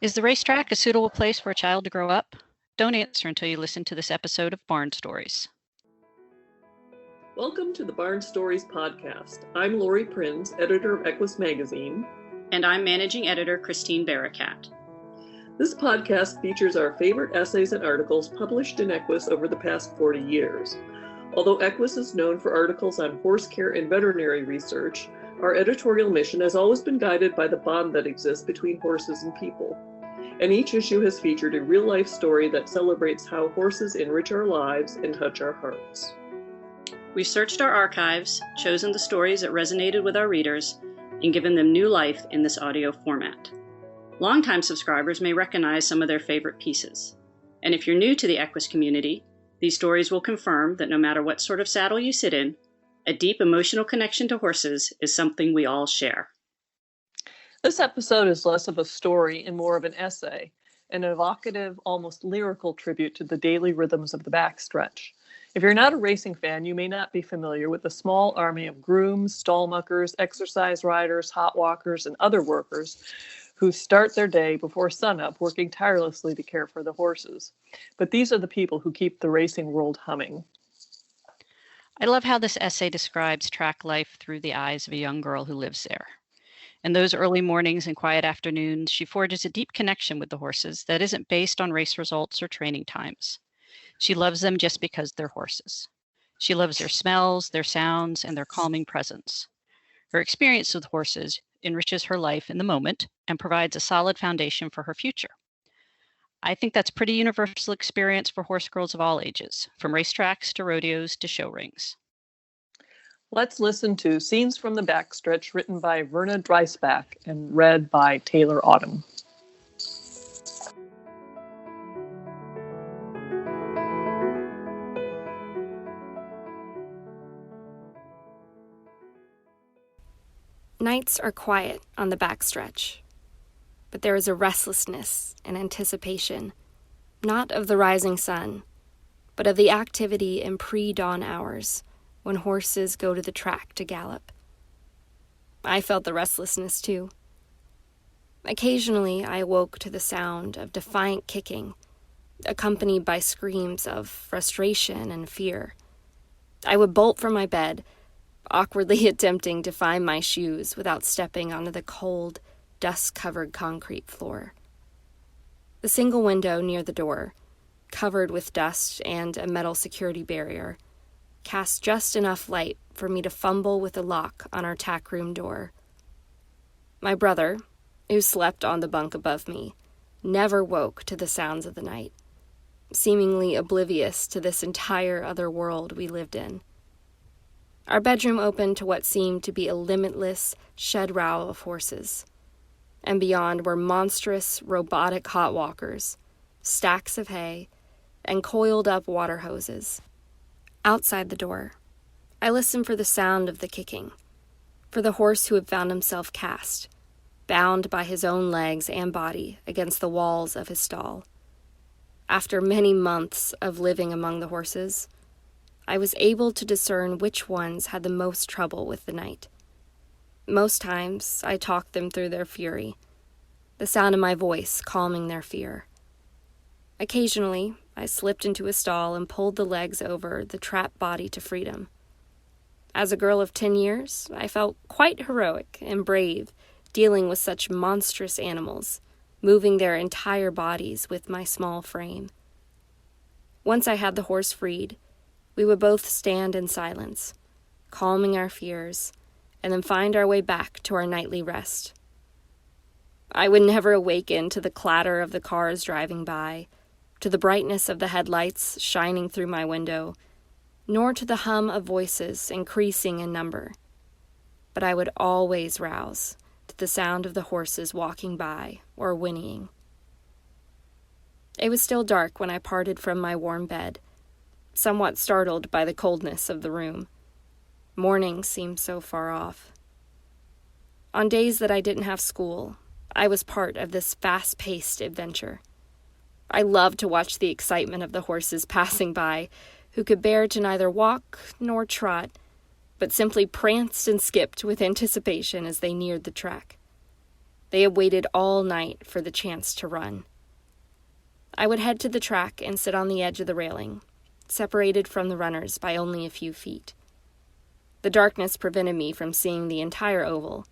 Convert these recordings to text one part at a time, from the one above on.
Is the racetrack a suitable place for a child to grow up? Don't answer until you listen to this episode of Barn Stories. Welcome to the Barn Stories podcast. I'm Lori Prinz, editor of Equus Magazine. And I'm managing editor Christine Barakat. This podcast features our favorite essays and articles published in Equus over the past 40 years. Although Equus is known for articles on horse care and veterinary research, our editorial mission has always been guided by the bond that exists between horses and people. And each issue has featured a real-life story that celebrates how horses enrich our lives and touch our hearts. We've searched our archives, chosen the stories that resonated with our readers, and given them new life in this audio format. Longtime subscribers may recognize some of their favorite pieces. And if you're new to the Equus community, these stories will confirm that no matter what sort of saddle you sit in, a deep emotional connection to horses is something we all share. This episode is less of a story and more of an essay, an evocative, almost lyrical tribute to the daily rhythms of the backstretch. If you're not a racing fan, you may not be familiar with the small army of grooms, stallmuckers, exercise riders, hot walkers, and other workers who start their day before sunup working tirelessly to care for the horses. But these are the people who keep the racing world humming. I love how this essay describes track life through the eyes of a young girl who lives there. In those early mornings and quiet afternoons, she forges a deep connection with the horses that isn't based on race results or training times. She loves them just because they're horses. She loves their smells, their sounds, and their calming presence. Her experience with horses enriches her life in the moment and provides a solid foundation for her future. I think that's a pretty universal experience for horse girls of all ages, from racetracks to rodeos to show rings. Let's listen to Scenes from the Backstretch, written by Verna Dreisbach and read by Taylor Autumn. Nights are quiet on the backstretch, but there is a restlessness and anticipation, not of the rising sun, but of the activity in pre-dawn hours when horses go to the track to gallop. I felt the restlessness too. Occasionally I awoke to the sound of defiant kicking, accompanied by screams of frustration and fear. I would bolt from my bed, awkwardly attempting to find my shoes without stepping onto the cold, dust-covered concrete floor. The single window near the door, covered with dust and a metal security barrier, cast just enough light for me to fumble with the lock on our tack room door. My brother, who slept on the bunk above me, never woke to the sounds of the night, seemingly oblivious to this entire other world we lived in. Our bedroom opened to what seemed to be a limitless shed row of horses, and beyond were monstrous, robotic hot walkers, stacks of hay, and coiled-up water hoses. Outside the door, I listened for the sound of the kicking, for the horse who had found himself cast, bound by his own legs and body against the walls of his stall. After many months of living among the horses, I was able to discern which ones had the most trouble with the night. Most times, I talked them through their fury, the sound of my voice calming their fear. Occasionally, I slipped into a stall and pulled the legs over the trapped body to freedom. As a girl of 10 years, I felt quite heroic and brave dealing with such monstrous animals, moving their entire bodies with my small frame. Once I had the horse freed, we would both stand in silence, calming our fears, and then find our way back to our nightly rest. I would never awaken to the clatter of the cars driving by, to the brightness of the headlights shining through my window, nor to the hum of voices increasing in number. But I would always rouse to the sound of the horses walking by or whinnying. It was still dark when I parted from my warm bed, somewhat startled by the coldness of the room. Morning seemed so far off. On days that I didn't have school, I was part of this fast-paced adventure. I loved to watch the excitement of the horses passing by, who could bear to neither walk nor trot, but simply pranced and skipped with anticipation as they neared the track. They had waited all night for the chance to run. I would head to the track and sit on the edge of the railing, separated from the runners by only a few feet. The darkness prevented me from seeing the entire oval,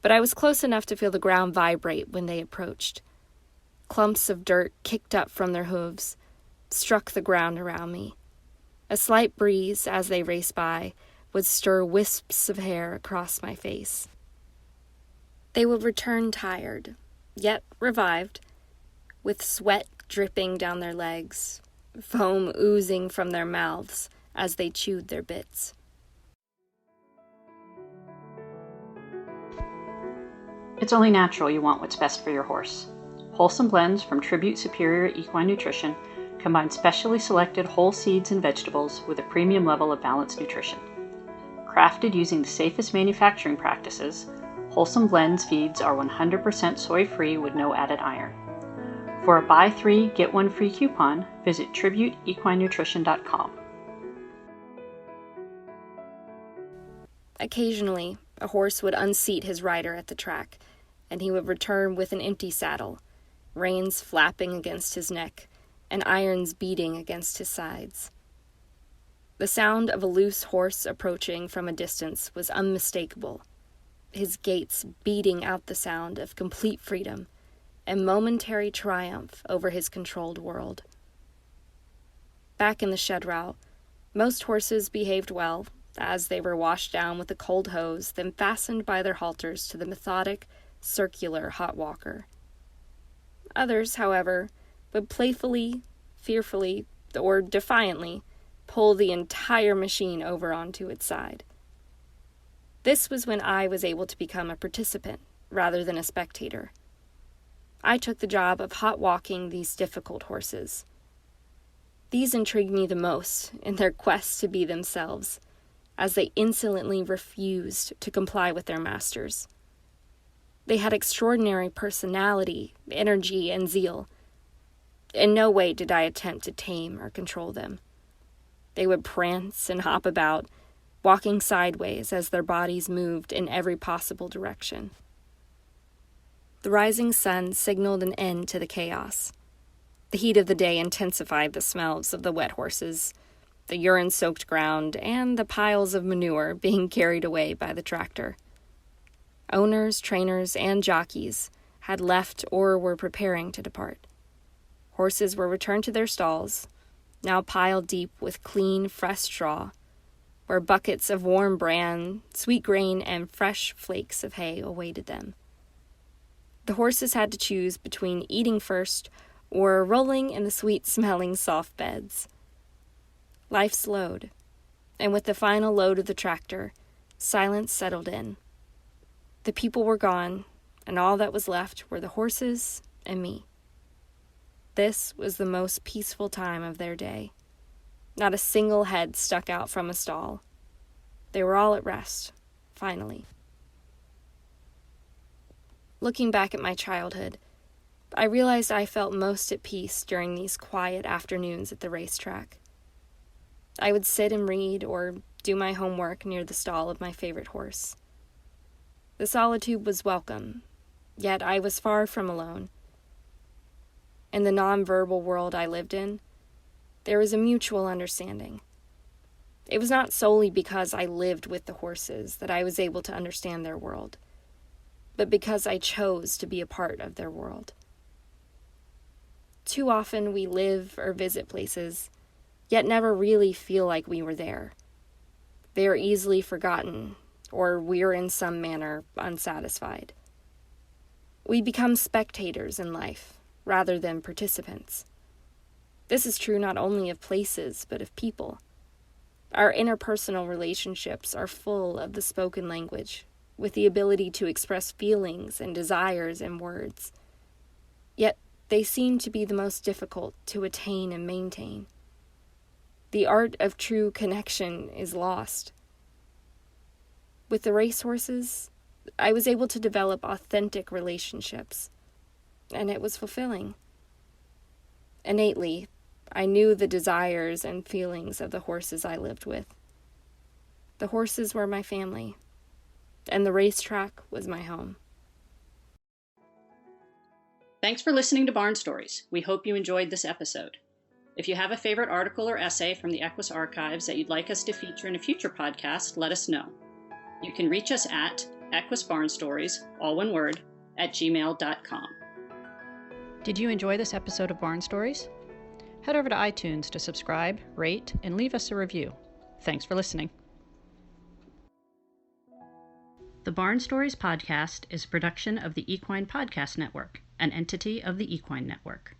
but I was close enough to feel the ground vibrate when they approached. Clumps of dirt kicked up from their hooves, struck the ground around me. A slight breeze, as they raced by, would stir wisps of hair across my face. They would return tired, yet revived, with sweat dripping down their legs, foam oozing from their mouths as they chewed their bits. It's only natural you want what's best for your horse. Wholesome blends from Tribute Superior Equine Nutrition combine specially selected whole seeds and vegetables with a premium level of balanced nutrition. Crafted using the safest manufacturing practices, Wholesome Blends feeds are 100% soy-free with no added iron. For a buy 3, get 1 free coupon, visit tributeequinenutrition.com. Occasionally, a horse would unseat his rider at the track, and he would return with an empty saddle, reins flapping against his neck, and irons beating against his sides. The sound of a loose horse approaching from a distance was unmistakable, his gaits beating out the sound of complete freedom and momentary triumph over his controlled world. Back in the shed route, most horses behaved well, as they were washed down with a cold hose, then fastened by their halters to the methodic, circular hot walker. Others, however, would playfully, fearfully, or defiantly pull the entire machine over onto its side. This was when I was able to become a participant rather than a spectator. I took the job of hot walking these difficult horses. These intrigued me the most in their quest to be themselves, as they insolently refused to comply with their masters. They had extraordinary personality, energy, and zeal. In no way did I attempt to tame or control them. They would prance and hop about, walking sideways as their bodies moved in every possible direction. The rising sun signaled an end to the chaos. The heat of the day intensified the smells of the wet horses, the urine-soaked ground, and the piles of manure being carried away by the tractor. Owners, trainers, and jockeys had left or were preparing to depart. Horses were returned to their stalls, now piled deep with clean, fresh straw, where buckets of warm bran, sweet grain, and fresh flakes of hay awaited them. The horses had to choose between eating first or rolling in the sweet-smelling soft beds. Life slowed, and with the final load of the tractor, silence settled in. The people were gone, and all that was left were the horses and me. This was the most peaceful time of their day. Not a single head stuck out from a stall. They were all at rest, finally. Looking back at my childhood, I realized I felt most at peace during these quiet afternoons at the racetrack. I would sit and read or do my homework near the stall of my favorite horse. The solitude was welcome, yet I was far from alone. In the nonverbal world I lived in, there was a mutual understanding. It was not solely because I lived with the horses that I was able to understand their world, but because I chose to be a part of their world. Too often we live or visit places, yet never really feel like we were there. They are easily forgotten, or we're in some manner unsatisfied. We become spectators in life, rather than participants. This is true not only of places, but of people. Our interpersonal relationships are full of the spoken language, with the ability to express feelings and desires in words. Yet they seem to be the most difficult to attain and maintain. The art of true connection is lost. With the racehorses, I was able to develop authentic relationships, and it was fulfilling. Innately, I knew the desires and feelings of the horses I lived with. The horses were my family, and the racetrack was my home. Thanks for listening to Barn Stories. We hope you enjoyed this episode. If you have a favorite article or essay from the Equus archives that you'd like us to feature in a future podcast, let us know. You can reach us at equusbarnstories, all one word, @gmail.com. Did you enjoy this episode of Barn Stories? Head over to iTunes to subscribe, rate, and leave us a review. Thanks for listening. The Barn Stories podcast is a production of the Equine Podcast Network, an entity of the Equine Network.